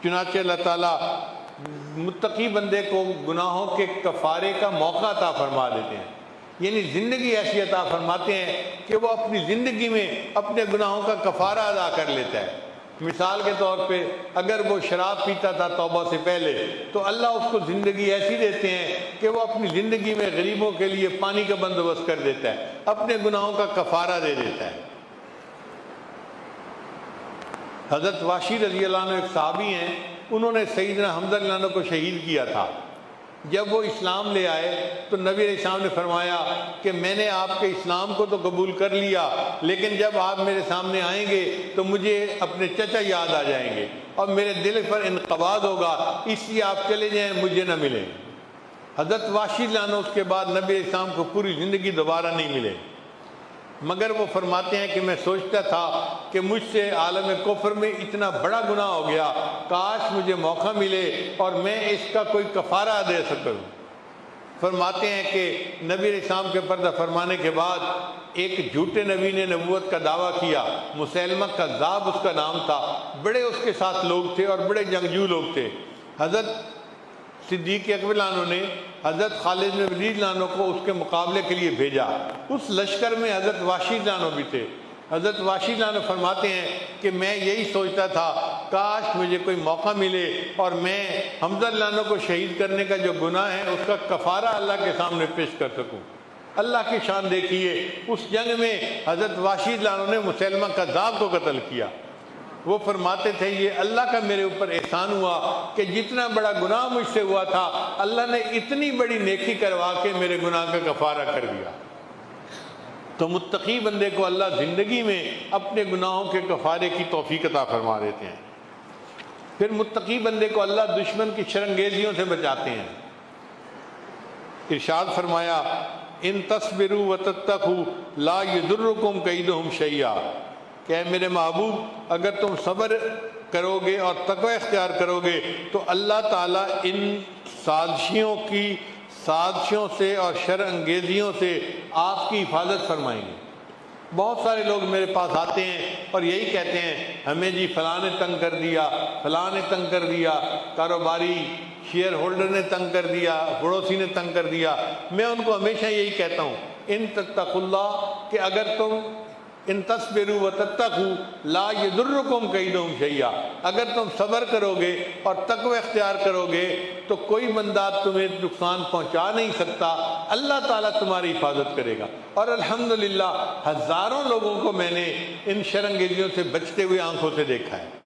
چنانچہ اللہ تعالیٰ متقی بندے کو گناہوں کے کفارے کا موقع عطا فرما دیتے ہیں، یعنی زندگی ایسی عطا فرماتے ہیں کہ وہ اپنی زندگی میں اپنے گناہوں کا کفارہ ادا کر لیتا ہے۔ مثال کے طور پہ اگر وہ شراب پیتا تھا توبہ سے پہلے، تو اللہ اس کو زندگی ایسی دیتے ہیں کہ وہ اپنی زندگی میں غریبوں کے لیے پانی کا بندوبست کر دیتا ہے، اپنے گناہوں کا کفارہ دے دیتا ہے۔ حضرت واشی رضی اللہ عنہ ایک صحابی ہیں، انہوں نے سیدنا حمزہ رضی اللہ عنہ کو شہید کیا تھا۔ جب وہ اسلام لے آئے تو نبی علیہ السلام نے فرمایا کہ میں نے آپ کے اسلام کو تو قبول کر لیا، لیکن جب آپ میرے سامنے آئیں گے تو مجھے اپنے چچا یاد آ جائیں گے اور میرے دل پر انقباض ہوگا، اس لیے آپ چلے جائیں، مجھے نہ ملیں۔ حضرت واشی رضی اللہ عنہ اس کے بعد نبی علیہ السلام کو پوری زندگی دوبارہ نہیں ملے، مگر وہ فرماتے ہیں کہ میں سوچتا تھا کہ مجھ سے عالم کفر میں اتنا بڑا گناہ ہو گیا، کاش مجھے موقع ملے اور میں اس کا کوئی کفارہ دے سکوں۔ فرماتے ہیں کہ نبی علیہ السلام کے پردہ فرمانے کے بعد ایک جھوٹے نبی نے نبوت کا دعویٰ کیا، مسیلمہ کذاب اس کا نام تھا، بڑے اس کے ساتھ لوگ تھے اور بڑے جنگجو لوگ تھے۔ حضرت صدیق اکبر عنہ نے حضرت خالد بن ولید عنہ کو اس کے مقابلے کے لیے بھیجا۔ اس لشکر میں حضرت واشی عنہ بھی تھے۔ حضرت واشی عنہ فرماتے ہیں کہ میں یہی سوچتا تھا کاش مجھے کوئی موقع ملے اور میں حمزہ عنہ کو شہید کرنے کا جو گناہ ہے اس کا کفارہ اللہ کے سامنے پیش کر سکوں۔ اللہ کی شان دیکھیے، اس جنگ میں حضرت واشی عنہ نے مسیلمہ کذاب کو قتل کیا۔ وہ فرماتے تھے یہ اللہ کا میرے اوپر احسان ہوا کہ جتنا بڑا گناہ مجھ سے ہوا تھا، اللہ نے اتنی بڑی نیکی کروا کے میرے گناہ کا کفارہ کر دیا۔ تو متقی بندے کو اللہ زندگی میں اپنے گناہوں کے کفارے کی توفیق عطا فرما دیتے ہیں۔ پھر متقی بندے کو اللہ دشمن کی شرنگیزیوں سے بچاتے ہیں۔ ارشاد فرمایا ان تصبروا وتتقوا لا یضرکم کیدہم شیئا، کہ اے میرے محبوب اگر تم صبر کرو گے اور تقوی اختیار کرو گے تو اللہ تعالیٰ ان سازشوں سے اور شر انگیزیوں سے آپ کی حفاظت فرمائیں گے۔ بہت سارے لوگ میرے پاس آتے ہیں اور یہی کہتے ہیں ہمیں جی فلاں نے تنگ کر دیا، فلاں نے تنگ کر دیا، کاروباری شیئر ہولڈر نے تنگ کر دیا، پڑوسی نے تنگ کر دیا۔ میں ان کو ہمیشہ یہی کہتا ہوں ان تتقوا اللہ، کہ اگر تم ان تصبروا وتتقوا لا یضرکم کیدہم شیئا، اگر تم صبر کرو گے اور تقوی اختیار کرو گے تو کوئی بندہ تمہیں نقصان پہنچا نہیں سکتا، اللہ تعالیٰ تمہاری حفاظت کرے گا۔ اور الحمدللہ ہزاروں لوگوں کو میں نے ان شرنگیزیوں سے بچتے ہوئے آنکھوں سے دیکھا ہے۔